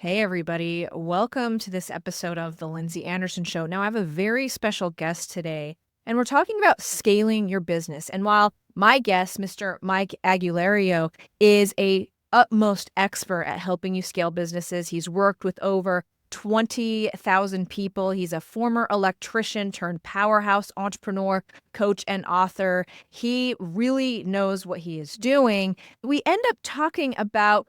Hey, everybody. Welcome to this episode of The Lindsey Anderson Show. Now, I have a very special guest today, and we're talking about scaling your business. And while my guest, Mr. Mike Agugliaro, is a utmost expert at helping you scale businesses, he's worked with over 20,000 people. He's a former electrician turned powerhouse entrepreneur, coach, and author. He really knows what he is doing. We end up talking about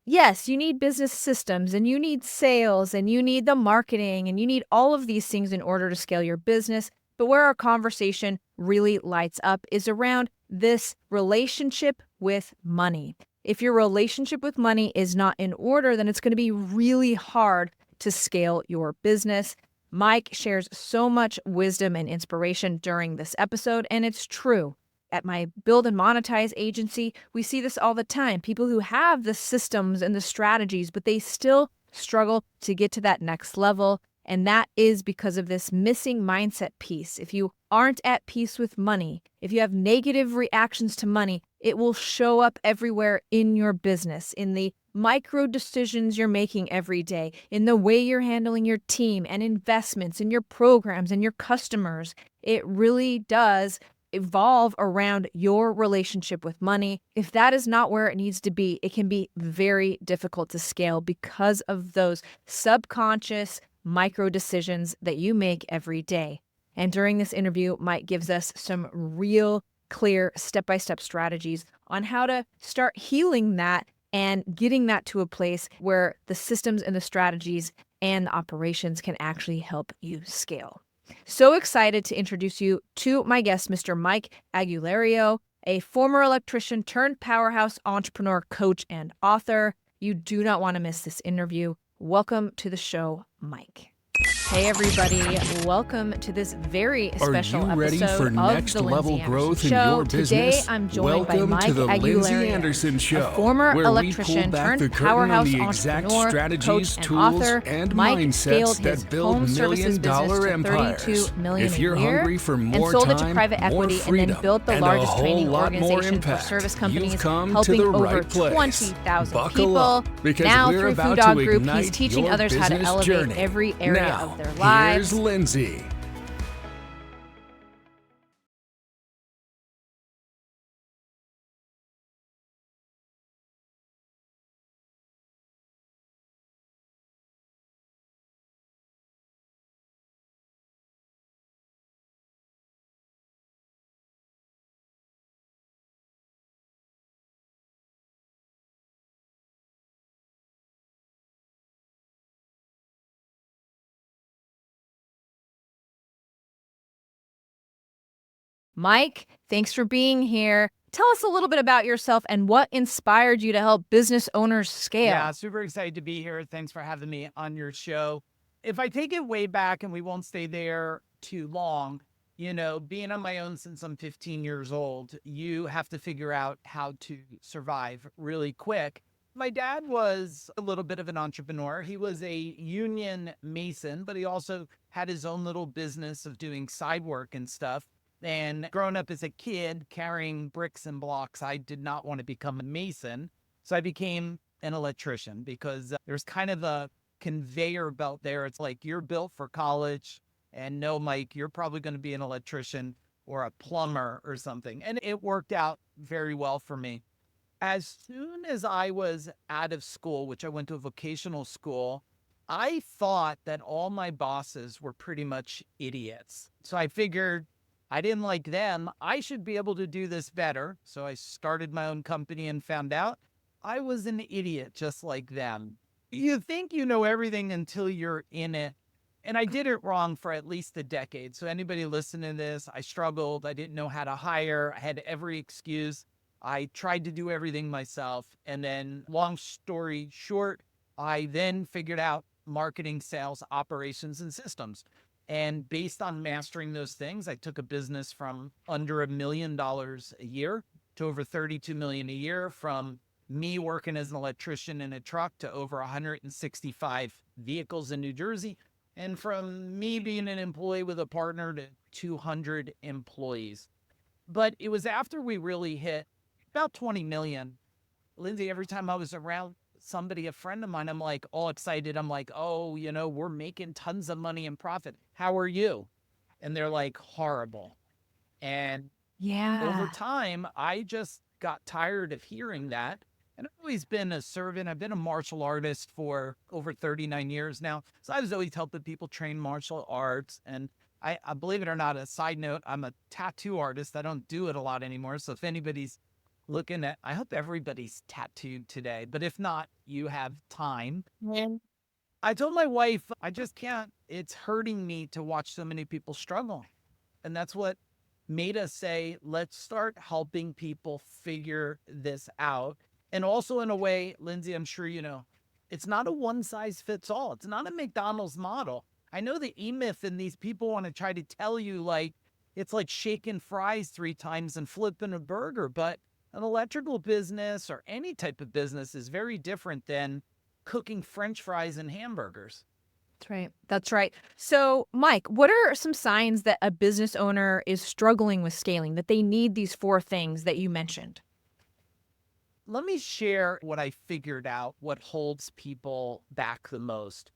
yes, you need business systems and you need sales and you need the marketing and you need all of these things in order to scale your business. But where our conversation really lights up is around this relationship with money. If your relationship with money is not in order, then it's going to be really hard to scale your business. Mike shares so much wisdom and inspiration during this episode, and it's true. At my build and monetize agency, we see this all the time. People who have the systems and the strategies, but they still struggle to get to that next level. And that is because of this missing mindset piece. If you aren't at peace with money, if you have negative reactions to money, it will show up everywhere in your business, in the micro decisions you're making every day, in the way you're handling your team and investments in your programs and your customers. It really does evolve around your relationship with money. If that is not where it needs to be, it can be very difficult to scale because of those subconscious micro decisions that you make every day. And during this interview, Mike gives us some real clear step-by-step strategies on how to start healing that and getting that to a place where the systems and the strategies and the operations can actually help you scale. So excited to introduce you to my guest, Mr. Mike Agugliaro, a former electrician turned powerhouse entrepreneur, coach, and author. You do not want to miss this interview. Welcome to the show, Mike. Hey, everybody. Welcome to this very special Are you ready episode for of next the level Lindsey growth Anderson in Show. your business? Today, I'm joined by Welcome Mike to the Lindsey Agugliaro, Anderson Show, a former where electrician we pull back turned the curtain powerhouse on the exact entrepreneur, strategies, coach, and tools, author. and Mike scaled mindsets his that build home services business million-dollar to empires. $32 million If you're a year hungry for and more sold it to time, private more equity freedom, and then built the and largest a whole training lot more organization for impact, service companies, you've come helping to the over right place. 20,000 Buckle people. up, because Now we're through about Food to Dog Group, ignite he's teaching your others how to business elevate journey. every area Now, of their lives. here's Lindsey. Mike, thanks for being here. Tell us a little bit about yourself and what inspired you to help business owners scale. Yeah, super excited to be here. Thanks for having me on your show. If I take it way back, and we won't stay there too long, being on my own since I'm 15 years old, you have to figure out how to survive really quick. My dad was a little bit of an entrepreneur. He was a union mason, but he also had his own little business of doing side work and stuff. And growing up as a kid carrying bricks and blocks, I did not want to become a mason. So I became an electrician because there's kind of a conveyor belt there. It's like you're built for college, and no, Mike, you're probably going to be an electrician or a plumber or something. And it worked out very well for me. As soon as I was out of school, which I went to a vocational school, I thought that all my bosses were pretty much idiots. So I figured I didn't like them. I should be able to do this better. So I started my own company and found out I was an idiot just like them. You think you know everything until you're in it. And I did it wrong for at least a decade. So anybody listening to this, I struggled. I didn't know how to hire. I had every excuse. I tried to do everything myself. And then long story short, I then figured out marketing, sales, operations, and systems. And based on mastering those things, I took a business from under $1 million a year to over 32 million a year, from me working as an electrician in a truck to over 165 vehicles in New Jersey, and from me being an employee with a partner to 200 employees. But it was after we really hit about 20 million. Lindsey, every time I was around somebody, a friend of mine, I'm like all excited. I'm like, oh, we're making tons of money and profit. How are you? And they're like, horrible. And over Yeah. time, I just got tired of hearing that. And I've always been a servant. I've been a martial artist for over 39 years now. So I was always helping people train martial arts. And I believe it or not, a side note, I'm a tattoo artist. I don't do it a lot anymore. So if anybody's looking at, I hope everybody's tattooed today. But if not, you have time. And I told my wife, I just can't. It's hurting me to watch so many people struggle. And that's what made us say, let's start helping people figure this out. And also, in a way, Lindsey, I'm sure you know, it's not a one size fits all. It's not a McDonald's model. I know the E-myth and these people want to try to tell you like it's like shaking fries 3 times and flipping a burger, but an electrical business or any type of business is very different than cooking French fries and hamburgers. That's right. That's right. So, Mike, what are some signs that a business owner is struggling with scaling, that they need these 4 things that you mentioned? Let me share what I figured out, what holds people back the most.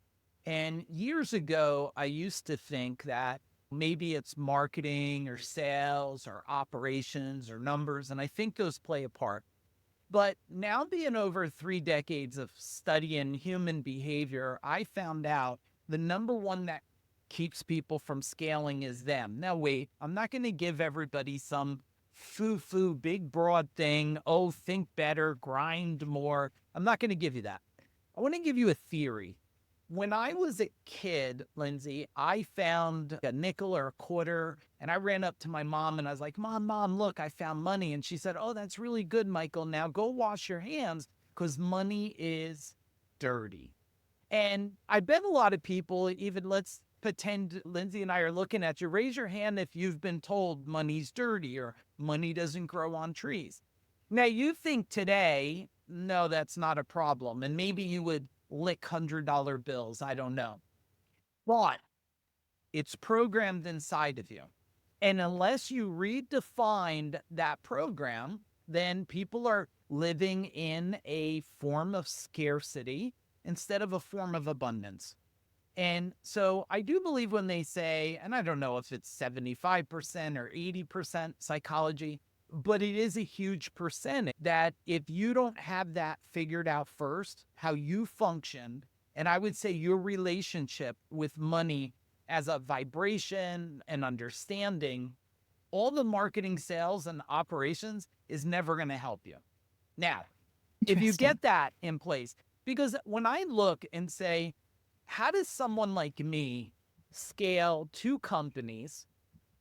And years ago, I used to think that maybe it's marketing or sales or operations or numbers, and I think those play a part. But now, being over 3 decades of studying human behavior, I found out the number one that keeps people from scaling is them. Now, wait, I'm not going to give everybody some foo-foo, big, broad thing. Oh, think better, grind more. I'm not going to give you that. I want to give you a theory. When I was a kid, Lindsey, I found a nickel or a quarter, and I ran up to my mom and I was like, Mom, look, I found money. And she said, oh, that's really good, Michael. Now go wash your hands because money is dirty. And I bet a lot of people, even let's pretend Lindsey and I are looking at you, raise your hand if you've been told money's dirty or money doesn't grow on trees. Now, you think today, no, that's not a problem. And maybe you would lick $100 bills. I don't know. But it's programmed inside of you. And unless you redefined that program, then people are living in a form of scarcity instead of a form of abundance. And so I do believe when they say, and I don't know if it's 75% or 80% psychology, but it is a huge percentage that if you don't have that figured out first, how you function, and I would say your relationship with money as a vibration and understanding, all the marketing, sales, and operations is never going to help you. Now, if you Interesting. get that in place, because when I look and say, how does someone like me scale 2 companies,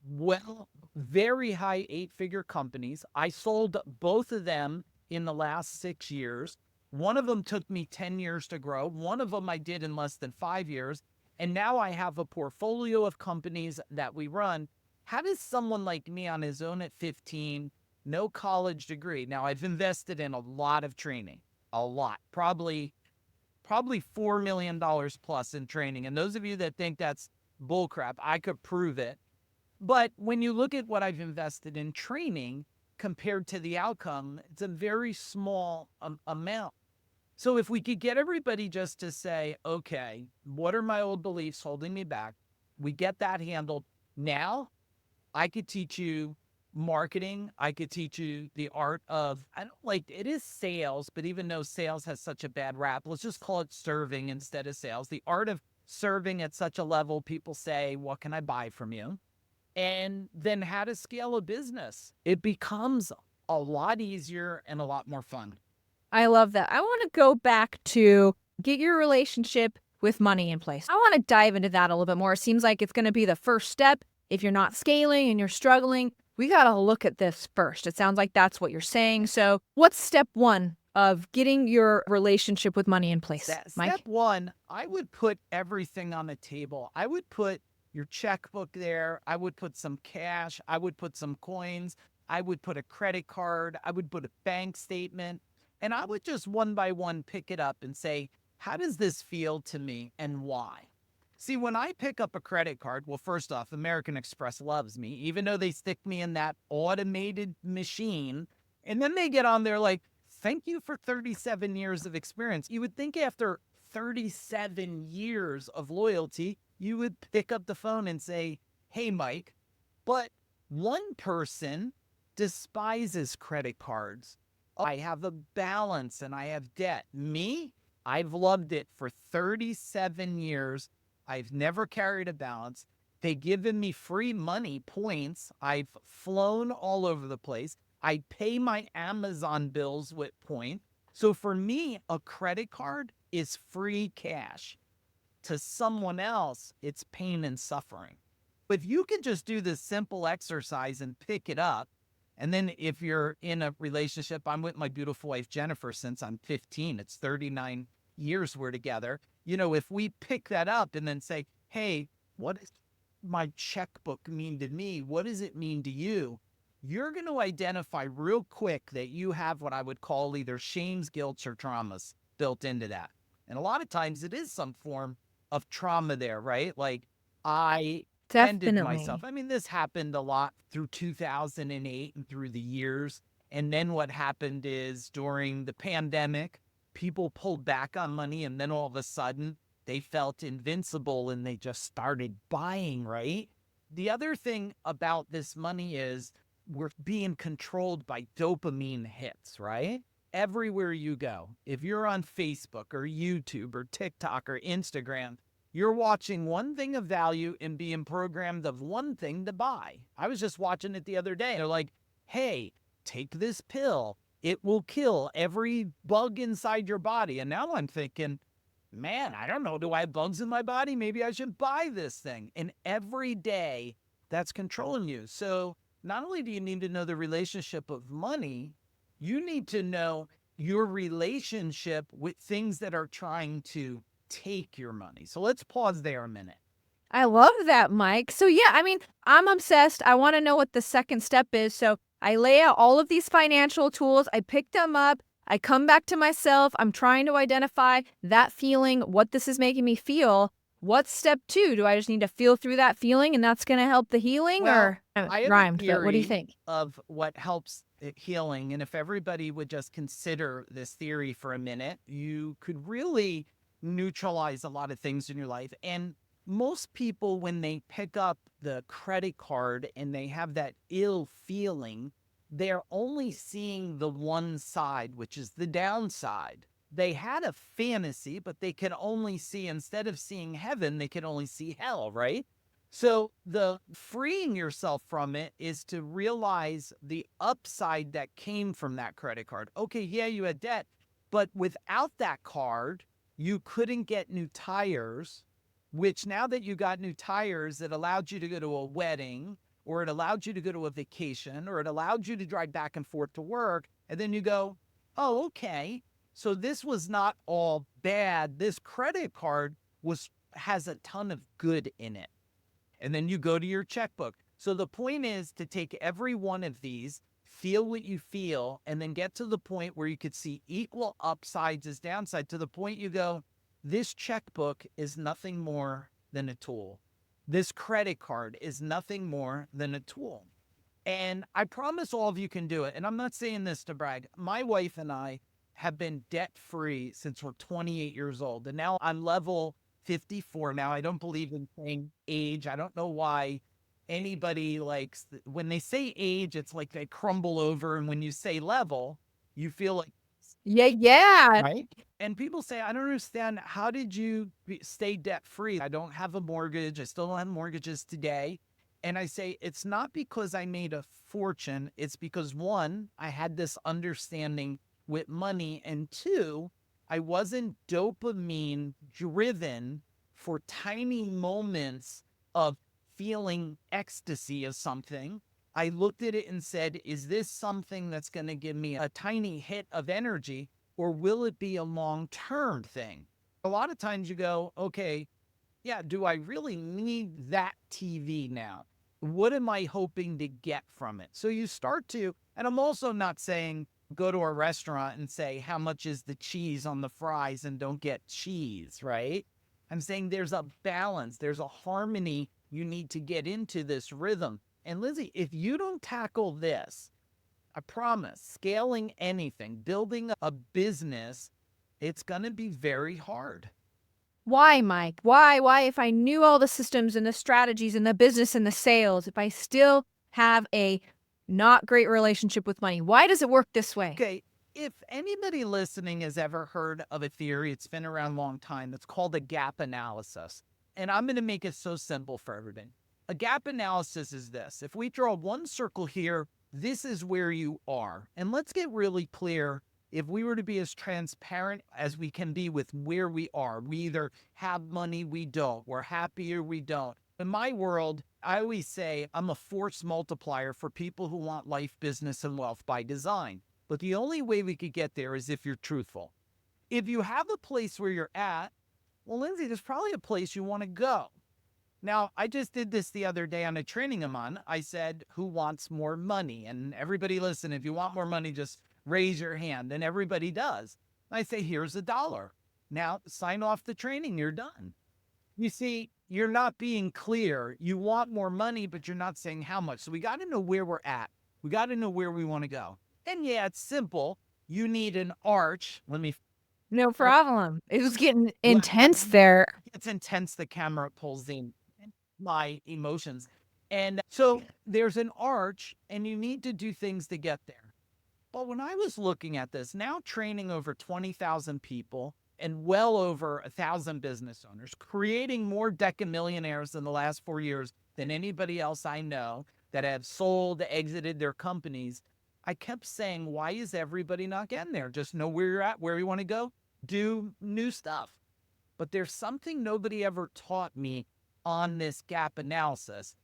well, very high 8-figure companies? I sold both of them in the last 6 years. One of them took me 10 years to grow. One of them I did in less than 5 years. And now I have a portfolio of companies that we run. How does someone like me on his own at 15, no college degree? Now, I've invested in a lot of training, a lot, probably $4 million plus in training. And those of you that think that's bullcrap, I could prove it. But when you look at what I've invested in training compared to the outcome, it's a very small amount. So if we could get everybody just to say, okay, what are my old beliefs holding me back? We get that handled. Now I could teach you marketing. I could teach you the art of, I don't like, it is sales, but even though sales has such a bad rap, let's just call it serving instead of sales. The art of serving at such a level, people say, what can I buy from you? And then how to scale a business. It becomes a lot easier and a lot more fun. I love that. I want to go back to get your relationship with money in place. I want to dive into that a little bit more. It seems like it's going to be the first step. If you're not scaling and you're struggling, we got to look at this first. It sounds like that's what you're saying. So, what's step one of getting your relationship with money in place, Mike? Step one, I would put everything on the table. I would put your checkbook there. I would put some cash. I would put some coins. I would put a credit card. I would put a bank statement. And I would just one by one pick it up and say, how does this feel to me and why? See, when I pick up a credit card, well, first off, American Express loves me, even though they stick me in that automated machine. And then they get on there like, thank you for 37 years of experience. You would think after 37 years of loyalty, you would pick up the phone and say, hey, Mike. But one person despises credit cards. I have a balance and I have debt. Me, I've loved it for 37 years. I've never carried a balance. They given me free money points. I've flown all over the place. I pay my Amazon bills with points. So for me, a credit card is free cash. To someone else, it's pain and suffering. If you can just do this simple exercise and pick it up, and then if you're in a relationship, I'm with my beautiful wife, Jennifer, since I'm 15, it's 39 years we're together. If we pick that up and then say, hey, what does my checkbook mean to me? What does it mean to you? You're going to identify real quick that you have what I would call either shames, guilt, or traumas built into that. And a lot of times it is some form of trauma there, right? Like I ended myself. Definitely. I mean, this happened a lot through 2008 and through the years. And then what happened is during the pandemic, people pulled back on money, and then all of a sudden they felt invincible and they just started buying, right? The other thing about this money is we're being controlled by dopamine hits, right? Everywhere you go, if you're on Facebook or YouTube or TikTok or Instagram, you're watching one thing of value and being programmed of one thing to buy. I was just watching it the other day. They're like, hey, take this pill. It will kill every bug inside your body. And now I'm thinking, man, I don't know. Do I have bugs in my body? Maybe I should buy this thing. And every day that's controlling you. So not only do you need to know the relationship of money, you need to know your relationship with things that are trying to take your money. So let's pause there a minute. I love that, Mike. So, yeah, I mean, I'm obsessed. I want to know what the second step is. So, I lay out all of these financial tools. I pick them up. I come back to myself. I'm trying to identify that feeling, what this is making me feel. What's step two? Do I just need to feel through that feeling and that's going to help the healing? Well, Or I have a rhymed, but what do you theory think? of what helps healing. And if everybody would just consider this theory for a minute, you could really neutralize a lot of things in your life. And most people, when they pick up the credit card and they have that ill feeling, they're only seeing the one side, which is the downside. They had a fantasy, but they can only see, instead of seeing heaven, they can only see hell, right? So the freeing yourself from it is to realize the upside that came from that credit card. Okay, yeah, you had debt, but without that card, you couldn't get new tires, which now that you got new tires, it allowed you to go to a wedding, or it allowed you to go to a vacation, or it allowed you to drive back and forth to work. And then you go, oh, okay. So this was not all bad. This credit card has a ton of good in it. And then you go to your checkbook. So the point is to take every one of these, feel what you feel, and then get to the point where you could see equal upsides as downside, to the point you go, this checkbook is nothing more than a tool. This credit card is nothing more than a tool. And I promise all of you can do it. And I'm not saying this to brag. My wife and I have been debt-free since we're 28 years old. And now I'm level 54 now. I don't believe in saying age. I don't know why anybody likes, when they say age, it's like they crumble over. And when you say level, you feel like, Yeah, yeah. right? And people say, I don't understand. How did you stay debt-free? I don't have a mortgage. I still don't have mortgages today. And I say, it's not because I made a fortune. It's because, one, I had this understanding with money. And two, I wasn't dopamine driven for tiny moments of feeling ecstasy of something. I looked at it and said, is this something that's going to give me a tiny hit of energy, or will it be a long-term thing? A lot of times you go, okay, yeah, do I really need that TV now? What am I hoping to get from it? So you start to, and I'm also not saying go to a restaurant and say, how much is the cheese on the fries, and don't get cheese, right? I'm saying there's a balance, there's a harmony. You need to get into this rhythm. And Lindsey, if you don't tackle this, I promise, scaling anything, building a business, it's going to be very hard. Why, Mike? Why, if I knew all the systems and the strategies and the business and the sales, if I still have a not great relationship with money, why does it work this way? Okay, if anybody listening has ever heard of a theory, it's been around a long time, it's called a gap analysis. And I'm going to make it so simple for everybody. A gap analysis is this. If we draw one circle here, this is where you are. And let's get really clear. If we were to be as transparent as we can be with where we are, we either have money, we don't. We're happy or we don't. In my world, I always say I'm a force multiplier for people who want life, business, and wealth by design. But the only way we could get there is if you're truthful. If you have a place where you're at, well, Lindsey, there's probably a place you want to go. Now, I just did this the other day on a training I'm on. I said, who wants more money? And everybody listen, if you want more money, just raise your hand. And everybody does. I say, here's $1. Now sign off the training. You're done. You see, you're not being clear. You want more money, but you're not saying how much. So we got to know where we're at. We got to know where we want to go. And yeah, it's simple. You need an arch. No problem. It was getting intense there. It's intense. The camera pulls in my emotions. And so there's an arch and you need to do things to get there. But when I was looking at this, now training over 20,000 people and well over 1,000 business owners, creating more decamillionaires in the last 4 years than anybody else I know that have sold, exited their companies, I kept saying, why is everybody not getting there? Just know where you're at, where you want to go, do new stuff. But there's something nobody ever taught me on this gap analysis.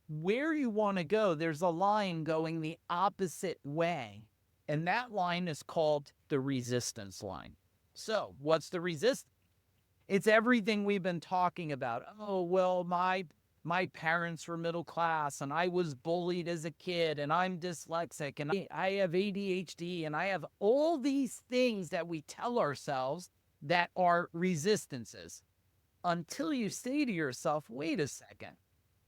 Where you want to go, there's a line going the opposite way. And that line is called the resistance line. So what's the resistance? It's everything we've been talking about. Oh, well, my parents were middle class and I was bullied as a kid and I'm dyslexic and I have ADHD and I have all these things that we tell ourselves that are resistances until you say to yourself, wait a second,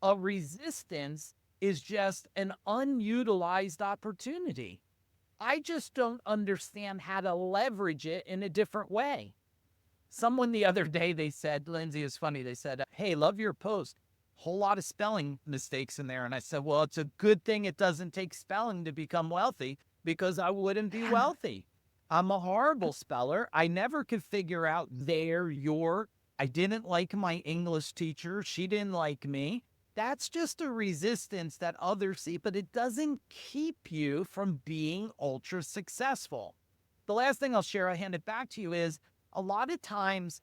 a resistance is just an unutilized opportunity. I just don't understand how to leverage it in a different way. Someone the other day, they said, Lindsey, is funny. They said, hey, love your post. Whole lot of spelling mistakes in there. And I said, well, it's a good thing it doesn't take spelling to become wealthy because I wouldn't be wealthy. I'm a horrible speller. I never could figure out there, your. I didn't like my English teacher. She didn't like me. That's just a resistance that others see, but it doesn't keep you from being ultra successful. The last thing I'll share, I hand it back to you, is a lot of times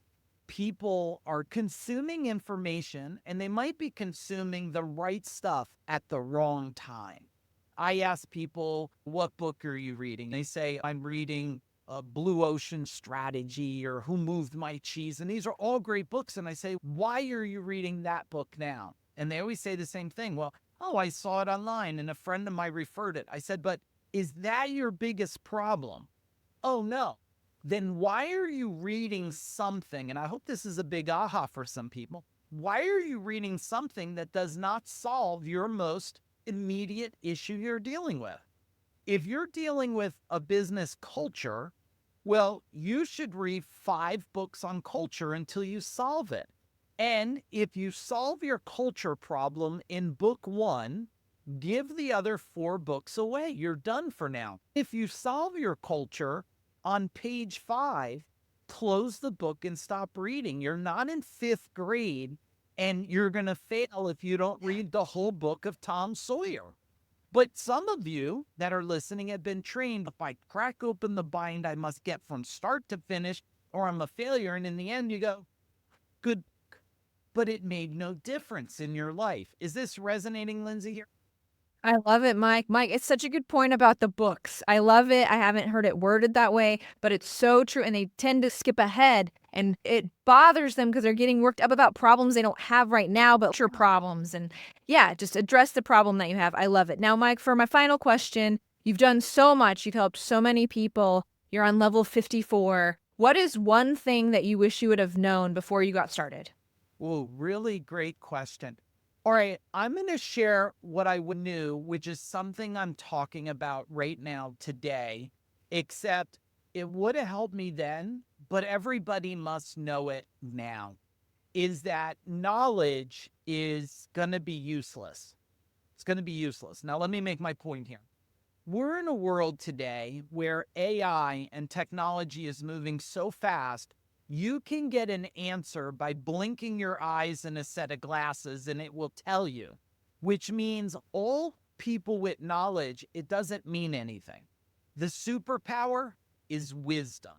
people are consuming information and they might be consuming the right stuff at the wrong time. I ask people, what book are you reading? They say, I'm reading Blue Ocean Strategy or Who Moved My Cheese. And these are all great books. And I say, why are you reading that book now? And they always say the same thing. Well, oh, I saw it online and a friend of mine referred it. I said, but is that your biggest problem? Oh, no. Then why are you reading something? And I hope this is a big aha for some people. Why are you reading something that does not solve your most immediate issue you're dealing with? If you're dealing with a business culture, well, you should read 5 books on culture until you solve it. And if you solve your culture problem in book 1, give the other 4 books away. You're done for now. If you solve your culture on page 5, close the book and stop reading. You're not in 5th grade and you're going to fail if you don't read the whole book of Tom Sawyer. But some of you that are listening have been trained, if I crack open the bind, I must get from start to finish or I'm a failure. And in the end, you go, good, but it made no difference in your life. Is this resonating, Lindsey, here? I love it, Mike. Mike, it's such a good point about the books. I love it. I haven't heard it worded that way, but it's so true. And they tend to skip ahead and it bothers them because they're getting worked up about problems they don't have right now, but future problems. And yeah, just address the problem that you have. I love it. Now, Mike, for my final question, you've done so much. You've helped so many people. You're on level 54. What is one thing that you wish you would have known before you got started? Oh, really great question. All right, I'm going to share what I knew, which is something I'm talking about right now today, except it would have helped me then, but everybody must know it now, is that knowledge is going to be useless. It's going to be useless. Now, let me make my point here. We're in a world today where AI and technology is moving so fast, you can get an answer by blinking your eyes in a set of glasses and it will tell you, which means all people with knowledge, it doesn't mean anything. The superpower is wisdom.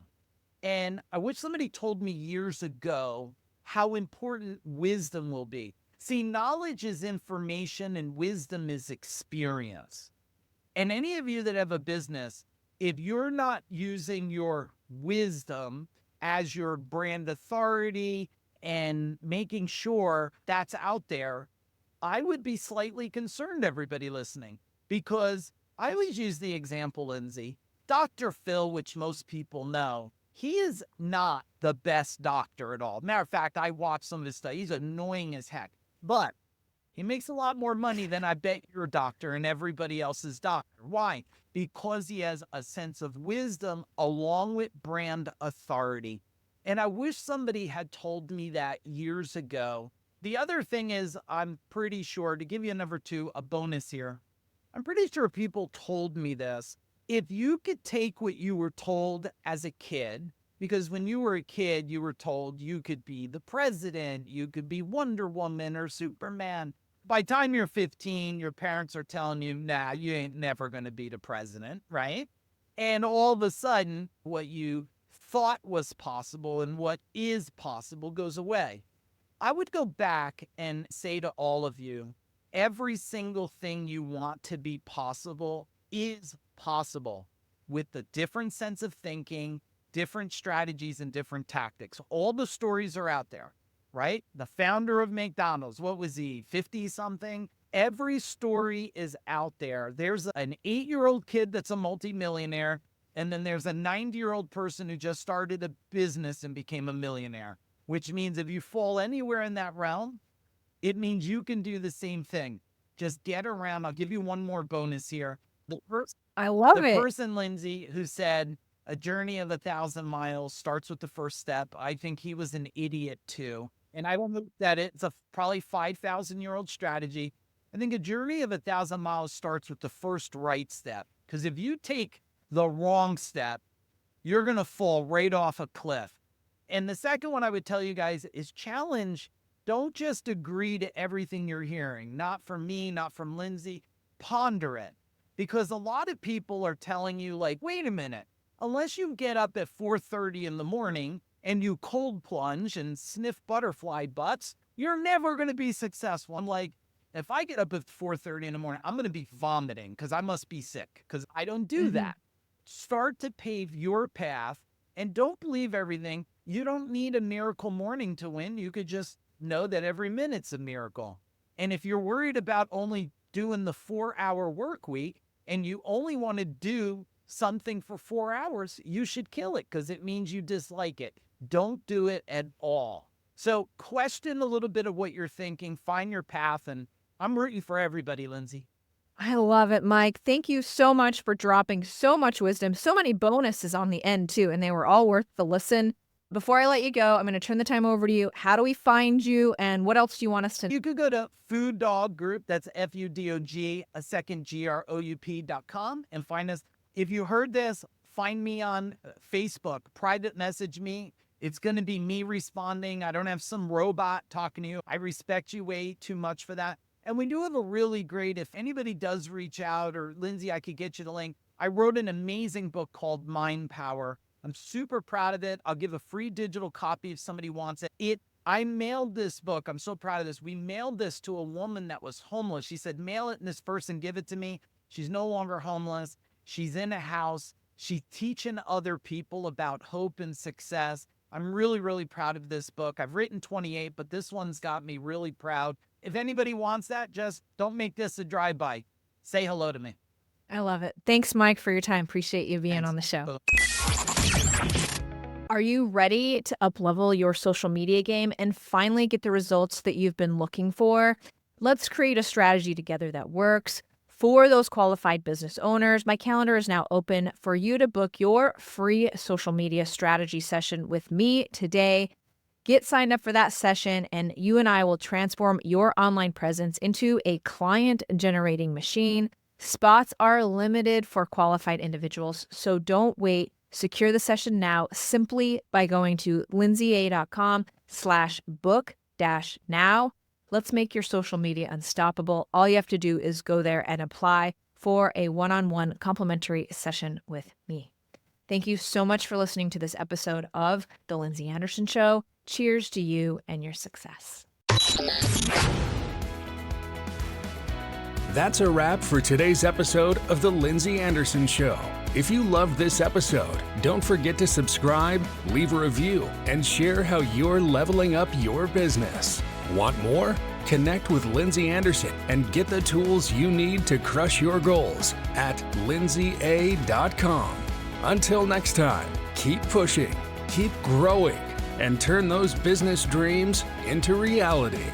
And I wish somebody told me years ago how important wisdom will be. See, knowledge is information and wisdom is experience. And any of you that have a business, if you're not using your wisdom as your brand authority and making sure that's out there, I would be slightly concerned, everybody listening, because I always use the example, Lindsey. Dr. Phil, which most people know, he is not the best doctor at all. Matter of fact, I watched some of his stuff. He's annoying as heck. But he makes a lot more money than I bet your doctor and everybody else's doctor. Why? Because he has a sense of wisdom along with brand authority. And I wish somebody had told me that years ago. The other thing is, I'm pretty sure, to give you a number two, a bonus here, I'm pretty sure people told me this. If you could take what you were told as a kid, because when you were a kid, you were told you could be the president, you could be Wonder Woman or Superman. By the time you're 15, your parents are telling you, nah, you ain't never going to be the president, right? And all of a sudden, what you thought was possible and what is possible goes away. I would go back and say to all of you, every single thing you want to be possible is possible with a different sense of thinking, different strategies, and different tactics. All the stories are out there. Right? The founder of McDonald's, what was he, 50 something? Every story is out there. There's an 8-year-old kid that's a multimillionaire, and then there's a 90-year-old person who just started a business and became a millionaire, which means if you fall anywhere in that realm, it means you can do the same thing. Just get around. I'll give you one more bonus here. I love the it. person, Lindsey, who said a journey of 1,000 miles starts with the first step, I think he was an idiot too. And I don't look at it. It's a probably 5,000-year-old strategy. I think a journey of 1,000 miles starts with the first right step. Because if you take the wrong step, you're going to fall right off a cliff. And the second one I would tell you guys is challenge. Don't just agree to everything you're hearing. Not from me, not from Lindsey. Ponder it. Because a lot of people are telling you, like, wait a minute, unless you get up at 4:30 in the morning and you cold plunge and sniff butterfly butts, you're never going to be successful. I'm like, if I get up at 4:30 in the morning, I'm going to be vomiting because I must be sick because I don't do that. Start to pave your path and don't believe everything. You don't need a miracle morning to win. You could just know that every minute's a miracle. And if you're worried about only doing the 4-hour work week and you only want to do something for 4 hours, you should kill it because it means you dislike it. Don't do it at all. So question a little bit of what you're thinking, find your path, and I'm rooting for everybody, Lindsey. I love it, Mike. Thank you so much for dropping so much wisdom, so many bonuses on the end too, and they were all worth the listen. Before I let you go, I'm going to turn the time over to you. How do we find you, and what else do you want us to? You could go to Food Dog Group, that's FUDOG, a second GROUP.com, and find us. If you heard this, find me on Facebook, private message me. It's going to be me responding. I don't have some robot talking to you. I respect you way too much for that. And we do have a really great, if anybody does reach out, or Lindsey, I could get you the link. I wrote an amazing book called Mind Power. I'm super proud of it. I'll give a free digital copy if somebody wants it. I mailed this book. I'm so proud of this. We mailed this to a woman that was homeless. She said, mail it and this person give it to me. She's no longer homeless. She's in a house. She's teaching other people about hope and success. I'm really, really proud of this book. I've written 28, but this one's got me really proud. If anybody wants that, just don't make this a drive-by. Say hello to me. I love it. Thanks, Mike, for your time. Appreciate you being on the show. Are you ready to up-level your social media game and finally get the results that you've been looking for? Let's create a strategy together that works for those qualified business owners. My calendar is now open for you to book your free social media strategy session with me today. Get signed up for that session, and you and I will transform your online presence into a client-generating machine. Spots are limited for qualified individuals, so don't wait. Secure the session now simply by going to lindseya.com/book-now. Let's make your social media unstoppable. All you have to do is go there and apply for a one-on-one complimentary session with me. Thank you so much for listening to this episode of The Lindsey Anderson Show. Cheers to you and your success. That's a wrap for today's episode of The Lindsey Anderson Show. If you loved this episode, don't forget to subscribe, leave a review, and share how you're leveling up your business. Want more? Connect with Lindsey Anderson and get the tools you need to crush your goals at lindseya.com. Until next time, keep pushing, keep growing, and turn those business dreams into reality.